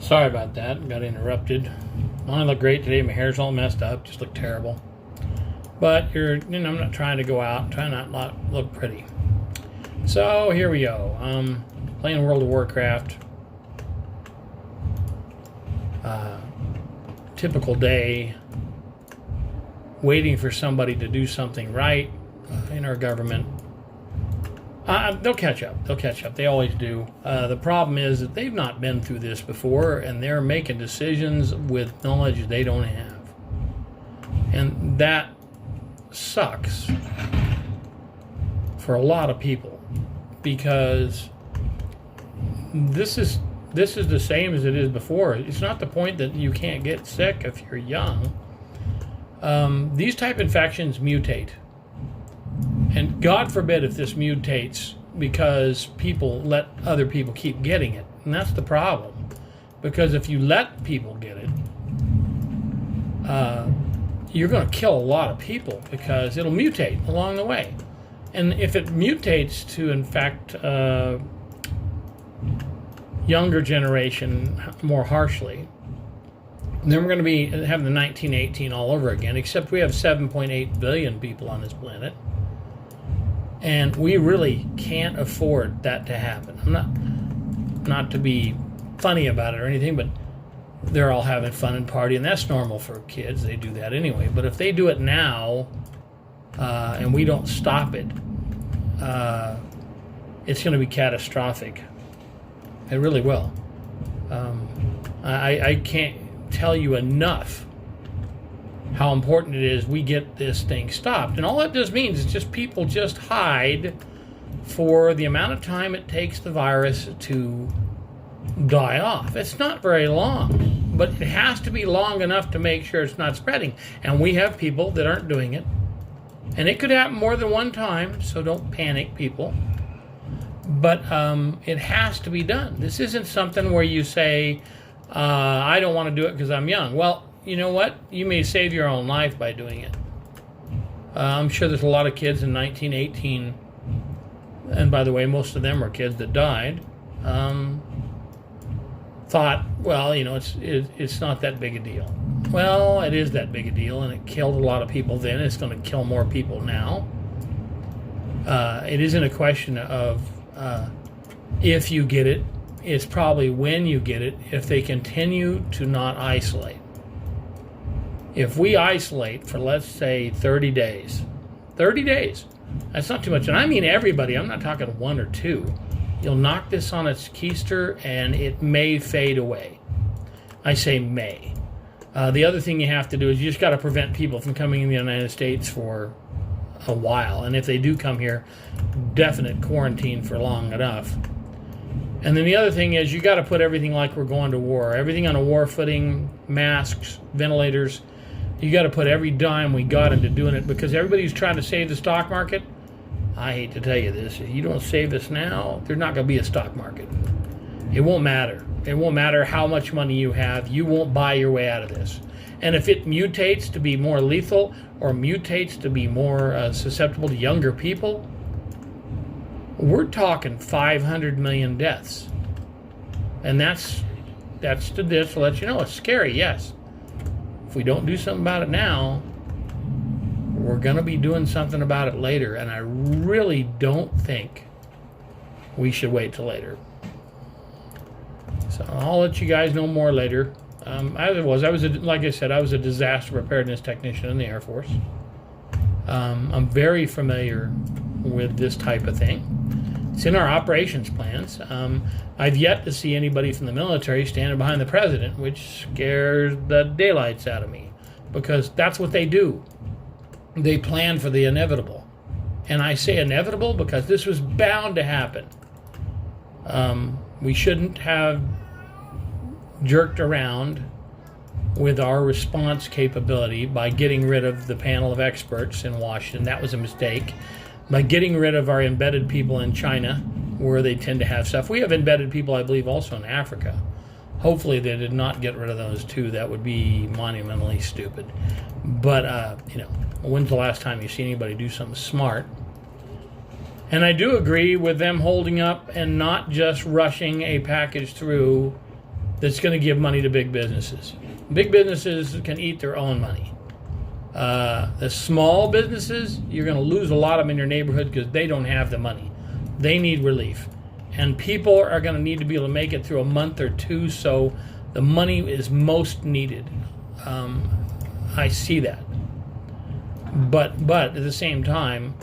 Sorry about that. Got interrupted. I look great today. My hair's all messed up. Just look terrible. But I'm not trying to go out. I'm trying not look pretty. So here we go. Playing World of Warcraft. Typical day. Waiting for somebody to do something right in our government. They'll catch up. They'll catch up. They always do. The problem is that they've not been through this before, and they're making decisions with knowledge they don't have. And that sucks for a lot of people, because this is the same as it is before. It's not the point that you can't get sick if you're young. These type infections mutate. And God forbid if this mutates because people let other people keep getting it. And that's the problem. Because if you let people get it, you're going to kill a lot of people because it'll mutate along the way. And if it mutates to infect younger generation more harshly, then we're going to be having the 1918 all over again, except we have 7.8 billion people on this planet. And we really can't afford that to happen. I'm not to be funny about it or anything, but they're all having fun and partying. That's normal for kids. They do that anyway. But if they do it now and we don't stop it, it's going to be catastrophic. It really will. I can't tell you enough how important it is we get this thing stopped. And all that just means is just people just hide for the amount of time it takes the virus to die off. It's not very long, but it has to be long enough to make sure it's not spreading. And we have people that aren't doing it. And it could happen more than one time, so don't panic, people. But it has to be done. This isn't something where you say, I don't want to do it because I'm young. Well, you know what? You may save your own life by doing it. I'm sure there's a lot of kids in 1918, and by the way, most of them were kids that died, thought, well, it's not that big a deal. Well, it is that big a deal, and it killed a lot of people then. It's going to kill more people now. It isn't a question of if you get it. It's probably when you get it, if they continue to not isolate. If we isolate for, let's say, 30 days, that's not too much. And I mean everybody, I'm not talking one or two. You'll knock this on its keister and it may fade away. I say may. The other thing you have to do is you just got to prevent people from coming in the United States for a while. And if they do come here, definite quarantine for long enough. And then the other thing is you got to put everything like we're going to war. Everything on a war footing, masks, ventilators. You got to put every dime we got into doing it, because everybody's trying to save the stock market. I hate to tell you this. If you don't save this now, there's not going to be a stock market. It won't matter. It won't matter how much money you have. You won't buy your way out of this. And if it mutates to be more lethal or mutates to be more susceptible to younger people, we're talking 500 million deaths. And that's to this to let you know it's scary, yes. If we don't do something about it now, we're going to be doing something about it later. And I really don't think we should wait till later. So I'll let you guys know more later. Like I said, I was a disaster preparedness technician in the Air Force. I'm very familiar with this type of thing. It's in our operations plans. I've yet to see anybody from the military standing behind the president, which scares the daylights out of me, because that's what they do. They plan for the inevitable. And I say inevitable because this was bound to happen. We shouldn't have jerked around with our response capability by getting rid of the panel of experts in Washington. That was a mistake. By getting rid of our embedded people in China, where they tend to have stuff. We have embedded people, I believe, also in Africa. Hopefully they did not get rid of those too. That would be monumentally stupid. But, when's the last time you see anybody do something smart? And I do agree with them holding up and not just rushing a package through that's going to give money to big businesses. Big businesses can eat their own money. The small businesses, you're going to lose a lot of them in your neighborhood because they don't have the money. They need relief. And people are going to need to be able to make it through a month or two, so the money is most needed. I see that. But at the same time,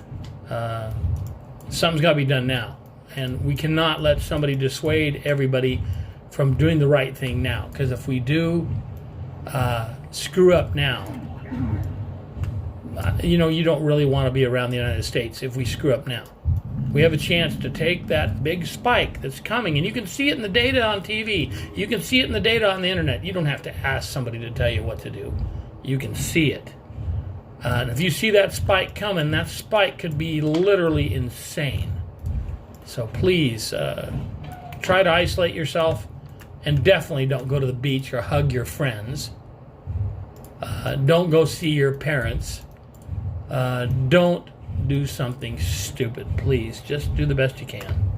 something's got to be done now. And we cannot let somebody dissuade everybody from doing the right thing now. Because if we do screw up now, you don't really want to be around the United States if we screw up now. We have a chance to take that big spike that's coming, and you can see it in the data on TV. You can see it in the data on the internet. You don't have to ask somebody to tell you what to do. You can see it. And if you see that spike coming, that spike could be literally insane. So please, try to isolate yourself, and definitely don't go to the beach or hug your friends. Don't go see your parents. Don't do something stupid, please. Just do the best you can.